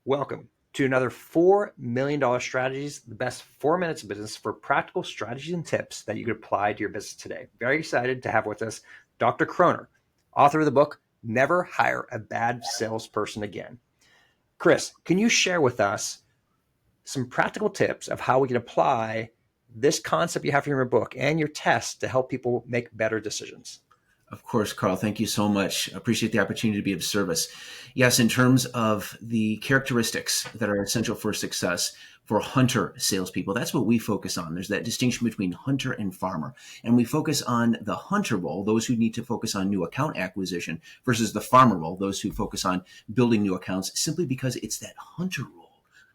Welcome to another $4 million strategies, the best 4 minutes of business for practical strategies and tips that you could apply to your business today. Very excited to have with us Dr. Croner, author of the book, Never Hire a Bad Salesperson Again. Chris, can you share with us some practical tips of how we can apply this concept you have in your book and your test to help people make better decisions? Of course, Carl, thank you so much. Appreciate the opportunity to be of service. Yes, in terms of the characteristics that are essential for success for hunter salespeople, that's what we focus on. There's that distinction between hunter and farmer. And we focus on the hunter role, those who need to focus on new account acquisition, versus the farmer role, those who focus on building new accounts, simply because it's that hunter role,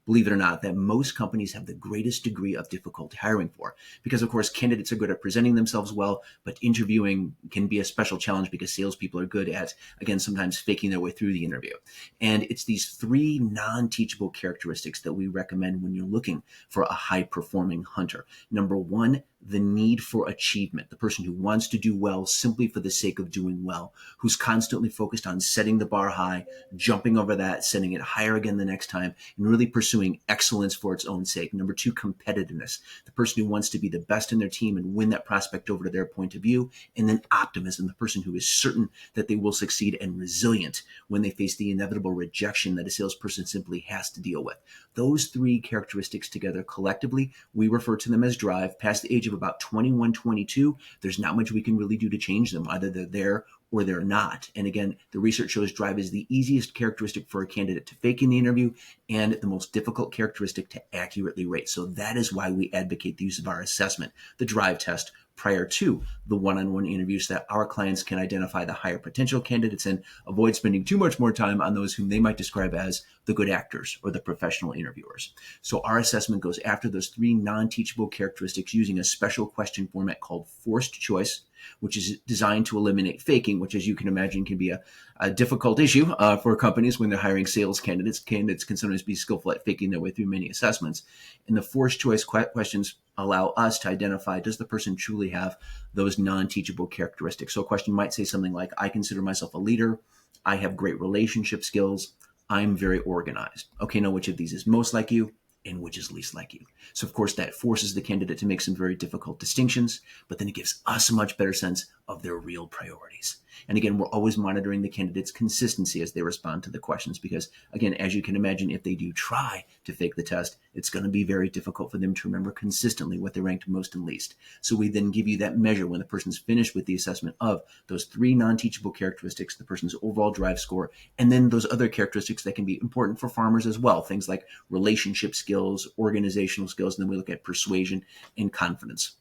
believe it or not, that most companies have the greatest degree of difficulty hiring for. Because, of course, candidates are good at presenting themselves well, but interviewing can be a special challenge because salespeople are good at, again, sometimes faking their way through the interview. And it's these three non-teachable characteristics that we recommend when you're looking for a high-performing hunter. Number one, the need for achievement, the person who wants to do well simply for the sake of doing well, who's constantly focused on setting the bar high, jumping over that, setting it higher again the next time, and really pursuing excellence for its own sake. Number two, competitiveness, the person who wants to be the best in their team and win that prospect over to their point of view. And then optimism, the person who is certain that they will succeed and resilient when they face the inevitable rejection that a salesperson simply has to deal with. Those three characteristics together collectively, we refer to them as drive. Past the age of about 21, 22, there's not much we can really do to change them. Either they're there or they're not. And again, the research shows drive is the easiest characteristic for a candidate to fake in the interview and the most difficult characteristic to accurately rate. So that is why we advocate the use of our assessment, the drive test, prior to the one-on-one interviews, so that our clients can identify the higher potential candidates and avoid spending too much more time on those whom they might describe as the good actors or the professional interviewers. So our assessment goes after those three non-teachable characteristics using a special question format called forced choice, which is designed to eliminate faking, which, as you can imagine, can be a difficult issue for companies when they're hiring sales candidates. Candidates can sometimes be skillful at faking their way through many assessments. And the forced choice questions allow us to identify, does the person truly have those non-teachable characteristics? So a question might say something like, I consider myself a leader. I have great relationship skills. I'm very organized. Okay, now which of these is most like you and which is least like you? So of course that forces the candidate to make some very difficult distinctions, but then it gives us a much better sense of their real priorities. And again, we're always monitoring the candidate's consistency as they respond to the questions, because again, as you can imagine, if they do try to fake the test, it's going to be very difficult for them to remember consistently what they ranked most and least. So we then give you that measure when the person's finished with the assessment of those three non-teachable characteristics, the person's overall drive score, and then those other characteristics that can be important for farmers as well, things like relationship skills, organizational skills, and then we look at persuasion and confidence.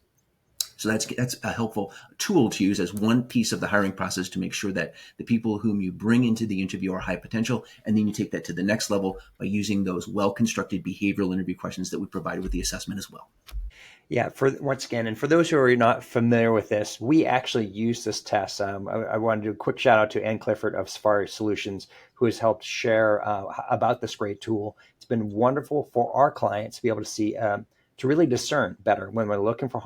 So that's a helpful tool to use as one piece of the hiring process to make sure that the people whom you bring into the interview are high potential. And then you take that to the next level by using those well-constructed behavioral interview questions that we provide with the assessment as well. Yeah, once again, and for those who are not familiar with this, we actually use this test. I want to do a quick shout out to Ann Clifford of Safari Solutions, who has helped share about this great tool. It's been wonderful for our clients to be able to see, to really discern better when we're looking for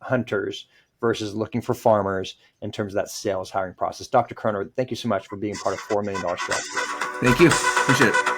hunters versus looking for farmers in terms of that sales hiring process. Dr. Croner, thank you so much for being part of $4 Million Strategy. Thank you. Appreciate it.